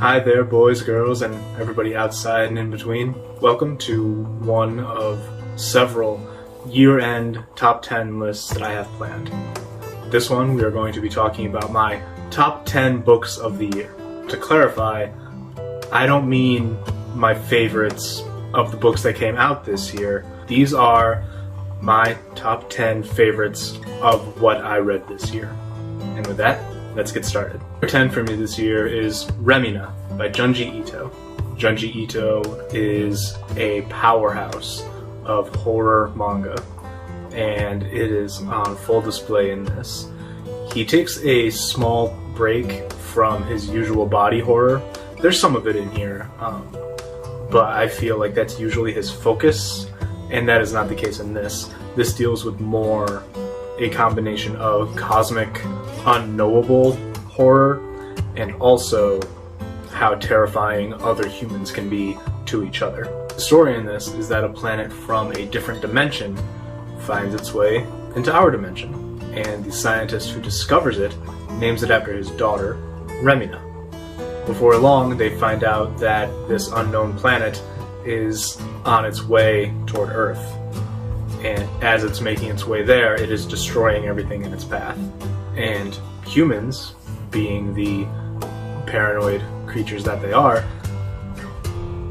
Hi there, boys, girls, and everybody outside and in between. Welcome to one of several year-end top 10 lists that I have planned. This one, we are going to be talking about my top 10 books of the year. To clarify, I don't mean my favorites of the books that came out this year. These are my top 10 favorites of what I read this year. And with that, let's get started. Number 10 for me this year is Remina by Junji Ito. Junji Ito is a powerhouse of horror manga, and it is on full display in this. He takes a small break from his usual body horror. There's some of it in here, but I feel like that's usually his focus, and that is not the case in this. This deals with more a combination of cosmic, unknowable horror, and also how terrifying other humans can be to each other. The story in this is that a planet from a different dimension finds its way into our dimension, and the scientist who discovers it names it after his daughter, Remina. Before long, they find out that this unknown planet is on its way toward Earth, and as it's making its way there, it is destroying everything in its path. And humans, being the paranoid creatures that they are,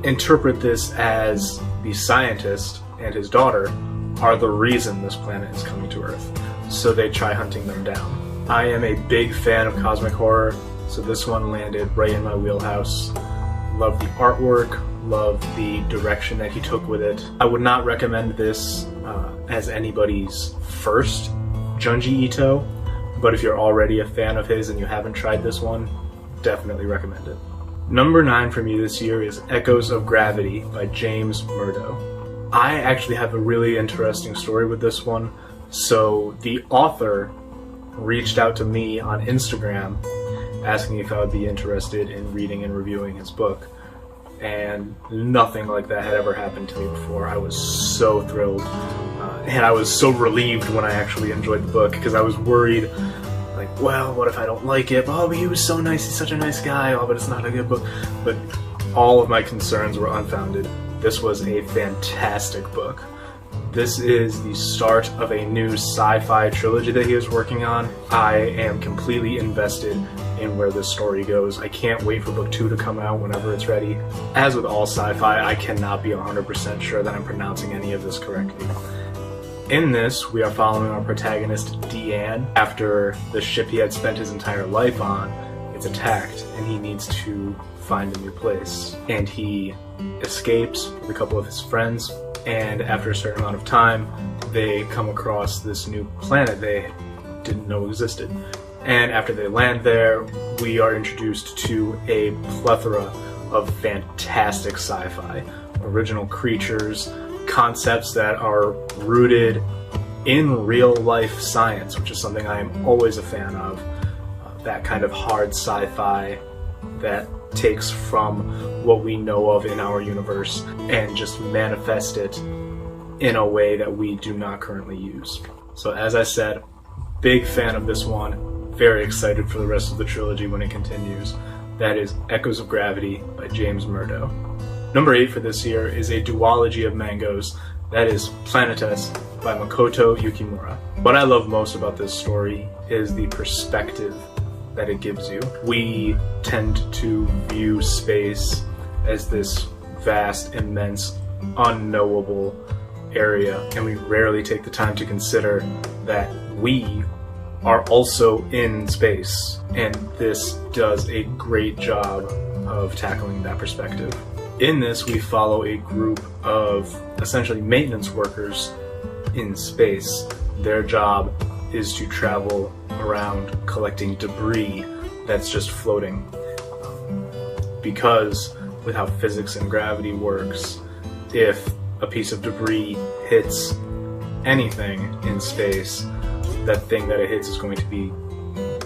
interpret this as the scientist and his daughter are the reason this planet is coming to Earth, so they try hunting them down. I am a big fan of cosmic horror, so this one landed right in my wheelhouse. Love the artwork, love the direction that he took with it. I would not recommend this as anybody's first Junji Ito, but if you're already a fan of his and you haven't tried this one, definitely recommend it. Number 9 for me this year is Echoes of Gravity by James Murdo. I actually have a really interesting story with this one. So the author reached out to me on Instagram asking if I would be interested in reading and reviewing his book. And nothing like that had ever happened to me before. I was so thrilled. And I was so relieved when I actually enjoyed the book, because I was worried, like, well, what if I don't like it? Oh, but he was so nice, he's such a nice guy. Oh, but it's not a good book. But all of my concerns were unfounded. This was a fantastic book. This is the start of a new sci-fi trilogy that he is working on. I am completely invested in where this story goes. I can't wait for book 2 to come out whenever it's ready. As with all sci-fi, I cannot be 100% sure that I'm pronouncing any of this correctly. In this, we are following our protagonist, Deanne, after the ship he had spent his entire life on is attacked, and he needs to find a new place. And he escapes with a couple of his friends, and after a certain amount of time, they come across this new planet they didn't know existed. And after they land there, we are introduced to a plethora of fantastic sci-fi. Original creatures, concepts that are rooted in real-life science, which is something I am always a fan of. That kind of hard sci-fi that takes from what we know of in our universe and just manifest it in a way that we do not currently use. So as I said, big fan of this one. Very excited for the rest of the trilogy when it continues. That is Echoes of Gravity by James Murdo. Number 8 for this year is a duology of mangas. That is Planetes by Makoto Yukimura. What I love most about this story is the perspective that it gives you. We tend to view space as this vast, immense, unknowable area, and we rarely take the time to consider that we are also in space, and this does a great job of tackling that perspective. In this, we follow a group of essentially maintenance workers in space. Their job is to travel around collecting debris that's just floating. Because with how physics and gravity works, if a piece of debris hits anything in space, that thing that it hits is going to be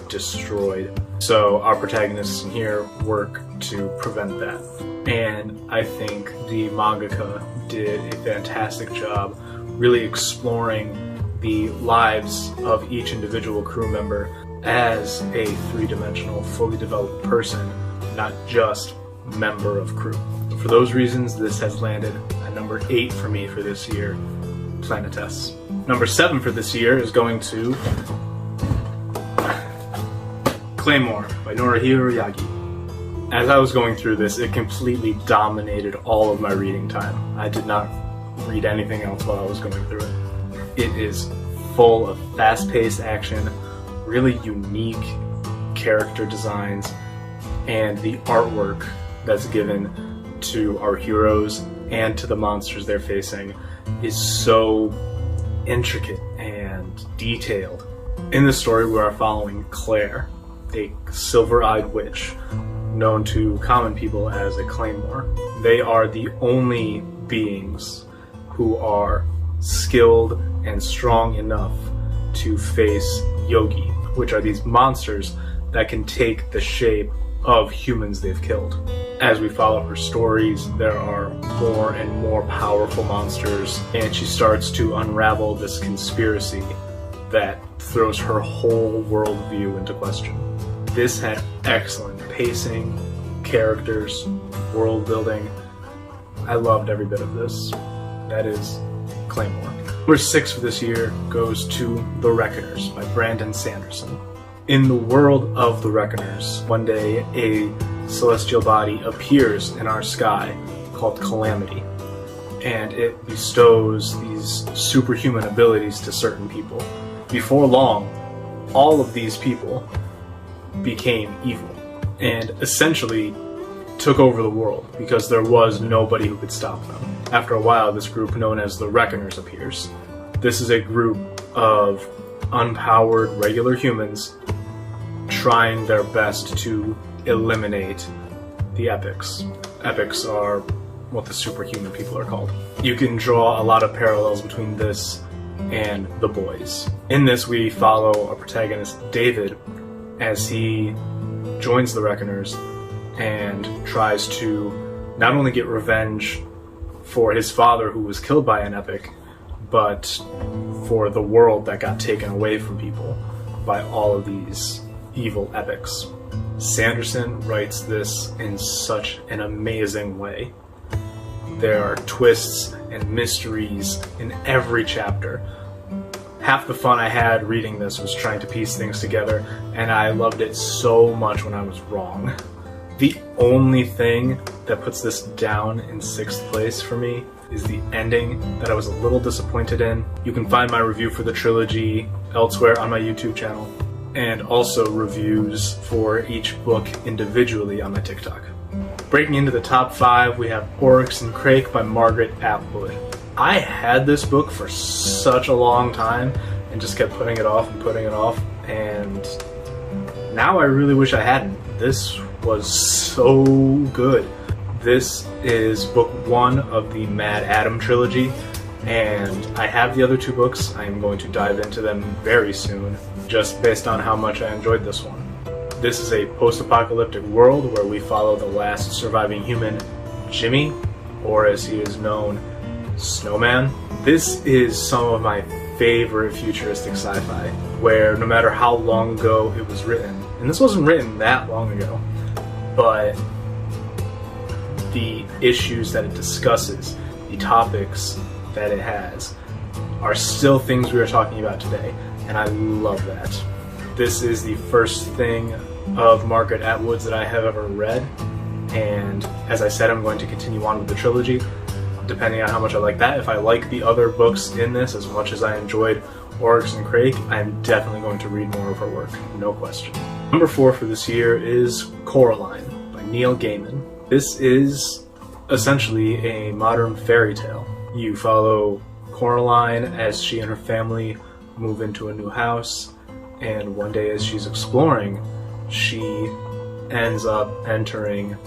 destroyed. So our protagonists in here work to prevent that. And I think the mangaka did a fantastic job really exploring the lives of each individual crew member as a three-dimensional, fully developed person not just member of crew. For those reasons, this has landed at number 8 for me for this year, Planetes. Number 7 for this year is going to Claymore by Norihiro Yagi. As I was going through this, it completely dominated all of my reading time. I did not read anything else while I was going through it. It is full of fast-paced action, really unique character designs, and the artwork that's given to our heroes and to the monsters they're facing is so intricate and detailed. In this story, we are following Claire, a silver-eyed witch known to common people as a Claymore. They are the only beings who are skilled and strong enough to face Yogi, which are these monsters that can take the shape of humans they've killed. As we follow her stories, there are more and more powerful monsters, and she starts to unravel this conspiracy that throws her whole worldview into question. This had excellent pacing, characters, world building. I loved every bit of this. That is Claymore. Number 6 for this year goes to The Reckoners by Brandon Sanderson. In the world of The Reckoners, one day a celestial body appears in our sky called Calamity, and it bestows these superhuman abilities to certain people. Before long, all of these people became evil and essentially took over the world because there was nobody who could stop them. After a while, this group known as the Reckoners appears. This is a group of unpowered regular humans trying their best to eliminate the epics. Epics are what the superhuman people are called. You can draw a lot of parallels between this and The Boys. In this, we follow our protagonist David as he joins the Reckoners and tries to not only get revenge for his father who was killed by an epic, but for the world that got taken away from people by all of these evil epics. Sanderson writes this in such an amazing way. There are twists and mysteries in every chapter. Half the fun I had reading this was trying to piece things together, and I loved it so much when I was wrong. The only thing that puts this down in 6th place for me is the ending that I was a little disappointed in. You can find my review for the trilogy elsewhere on my YouTube channel, and also reviews for each book individually on my TikTok. Breaking into the top 5, we have Oryx and Crake by Margaret Atwood. I had this book for such a long time and just kept putting it off, and now I really wish I hadn't. This was so good. This is book 1 of the Mad Adam trilogy, and I have the other 2 books. I am going to dive into them very soon, just based on how much I enjoyed this one. This is a post-apocalyptic world where we follow the last surviving human, Jimmy, or as he is known, Snowman. This is some of my favorite futuristic sci-fi, where no matter how long ago it was written, and this wasn't written that long ago, but the issues that it discusses, the topics that it has, are still things we are talking about today, and I love that. This is the first thing of Margaret Atwood's that I have ever read, and as I said, I'm going to continue on with the trilogy, depending on how much I like that. If I like the other books in this as much as I enjoyed Oryx and Crake, I'm definitely going to read more of her work, no question. Number 4 for this year is Coraline by Neil Gaiman. This is essentially a modern fairy tale. You follow Coraline as she and her family move into a new house, and one day as she's exploring, she ends up entering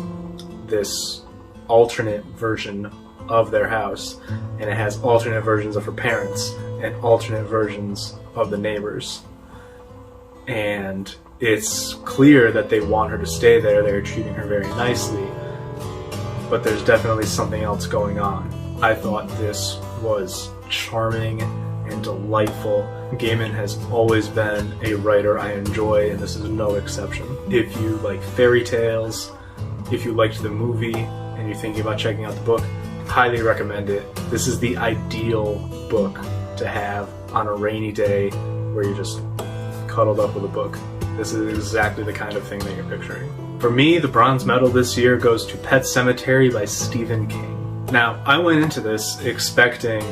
this alternate version of their house, and it has alternate versions of her parents and alternate versions of the neighbors. And it's clear that they want her to stay there, they're treating her very nicely, but there's definitely something else going on. I thought this was charming and delightful. Gaiman has always been a writer I enjoy, and this is no exception. If you like fairy tales, if you liked the movie and you're thinking about checking out the book, highly recommend it. This is the ideal book to have on a rainy day where you're just cuddled up with a book. This is exactly the kind of thing that you're picturing. For me, the bronze medal this year goes to Pet Sematary by Stephen King. Now, I went into this expecting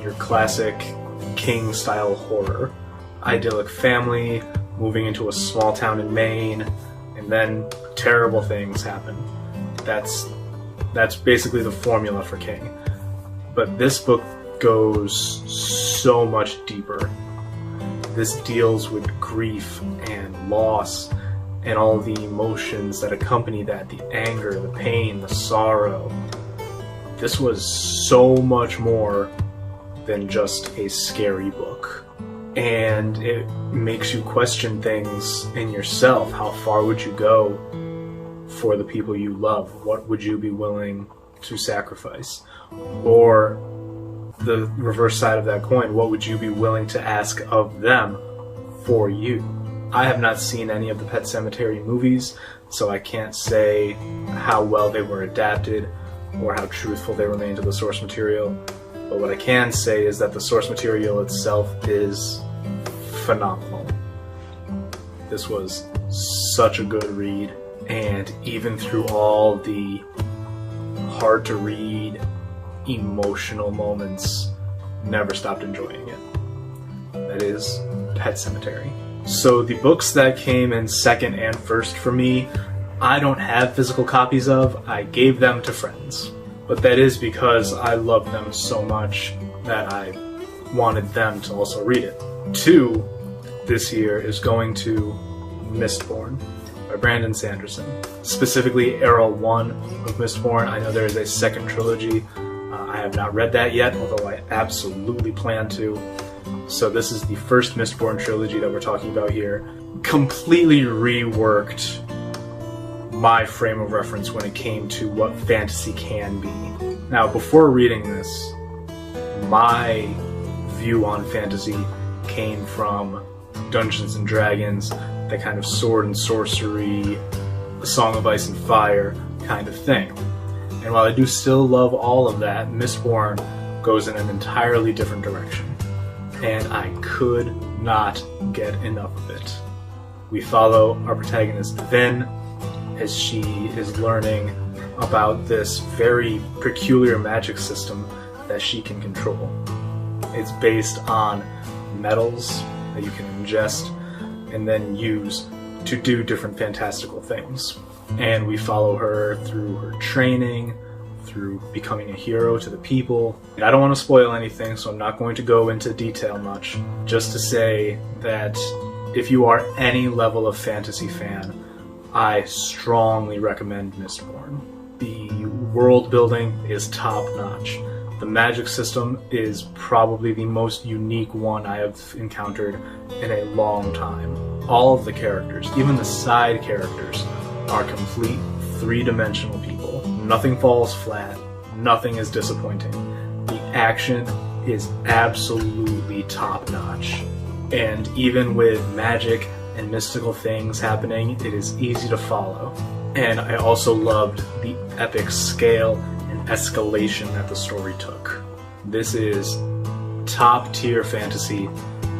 your classic King-style horror. Idyllic family, moving into a small town in Maine, and then terrible things happen. That's basically the formula for King. But this book goes so much deeper. This deals with grief and loss and all the emotions that accompany that, the anger, the pain, the sorrow. This was so much more than just a scary book. And it makes you question things in yourself. How far would you go for the people you love? What would you be willing to sacrifice? Or the reverse side of that coin, what would you be willing to ask of them for you? I have not seen any of the Pet Sematary movies, so I can't say how well they were adapted or how truthful they remain to the source material. But what I can say is that the source material itself is phenomenal. This was such a good read, and even through all the hard to read, emotional moments, never stopped enjoying it. That is Pet Sematary. So the books that came in second and first for me, I don't have physical copies of. I gave them to friends. But that is because I love them so much that I wanted them to also read it. 2 this year is going to Mistborn by Brandon Sanderson. Specifically, Era 1 of Mistborn. I know there is a second trilogy. I have not read that yet, although I absolutely plan to. So this is the first Mistborn trilogy that we're talking about here. Completely reworked my frame of reference when it came to what fantasy can be. Now, before reading this, my view on fantasy came from Dungeons and Dragons, that kind of sword and sorcery, A Song of Ice and Fire kind of thing. And while I do still love all of that, Mistborn goes in an entirely different direction. And I could not get enough of it. We follow our protagonist Vin as she is learning about this very peculiar magic system that she can control. It's based on metals that you can ingest and then use to do different fantastical things. And we follow her through her training, through becoming a hero to the people. I don't want to spoil anything, so I'm not going to go into detail much. Just to say that if you are any level of fantasy fan, I strongly recommend Mistborn. The world building is top-notch. The magic system is probably the most unique one I have encountered in a long time. All of the characters, even the side characters, are complete three-dimensional people. Nothing falls flat. Nothing is disappointing. The action is absolutely top-notch. And even with magic and mystical things happening, it is easy to follow. And I also loved the epic scale and escalation that the story took. This is top-tier fantasy.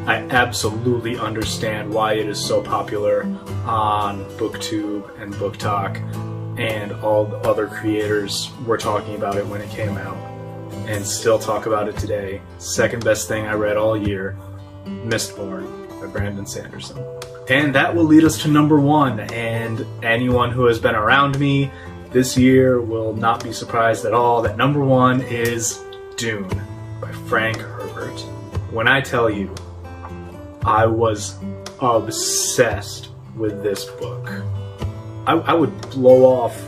I absolutely understand why it is so popular on BookTube and BookTok, and all the other creators were talking about it when it came out, and still talk about it today. Second best thing I read all year, Mistborn by Brandon Sanderson. And that will lead us to number 1, and anyone who has been around me this year will not be surprised at all that number 1 is Dune by Frank Herbert. When I tell you, I was obsessed with this book. I would blow off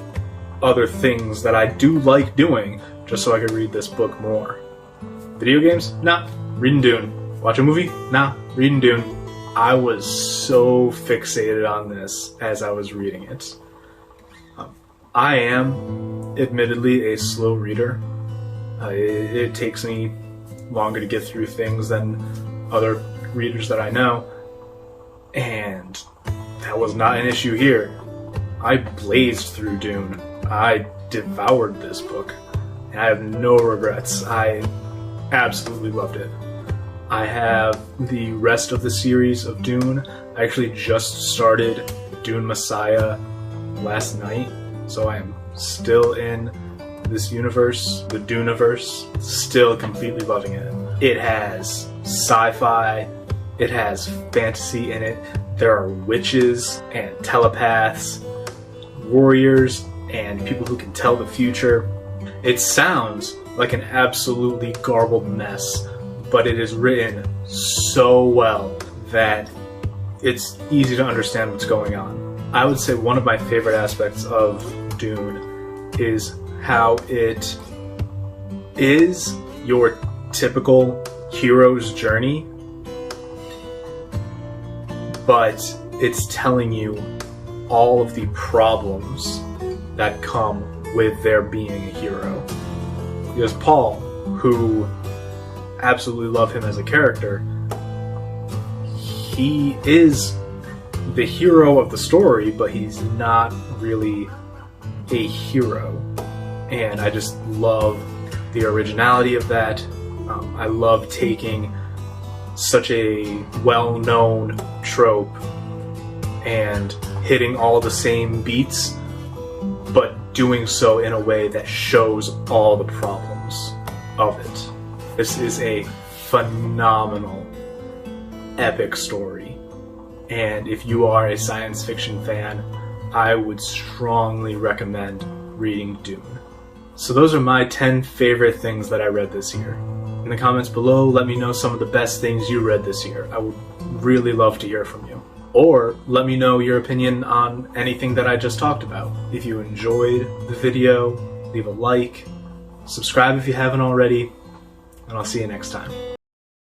other things that I do like doing just so I could read this book more. Video games? Nah, reading Dune. Watch a movie? Nah, reading Dune. I was so fixated on this as I was reading it. I am, admittedly, a slow reader. It takes me longer to get through things than other readers that I know, and that was not an issue here. I blazed through Dune. I devoured this book, and I have no regrets. I absolutely loved it. I have the rest of the series of Dune. I actually just started Dune Messiah last night, so I am still in this universe, the Duneverse, still completely loving it. It has sci-fi, it has fantasy in it, there are witches and telepaths, warriors, and people who can tell the future. It sounds like an absolutely garbled mess, but it is written so well that it's easy to understand what's going on. I would say one of my favorite aspects of Dune is how it is your typical hero's journey, but it's telling you all of the problems that come with there being a hero. Because Paul, who absolutely love him as a character, he is the hero of the story, but he's not really a hero. And I just love the originality of that. I love taking such a well-known trope and hitting all the same beats, but doing so in a way that shows all the problems of it. This is a phenomenal, epic story. And if you are a science fiction fan, I would strongly recommend reading Dune. So those are my 10 favorite things that I read this year. In the comments below, let me know some of the best things you read this year. I would really love to hear from you. Or let me know your opinion on anything that I just talked about. If you enjoyed the video, leave a like, subscribe if you haven't already, and I'll see you next time.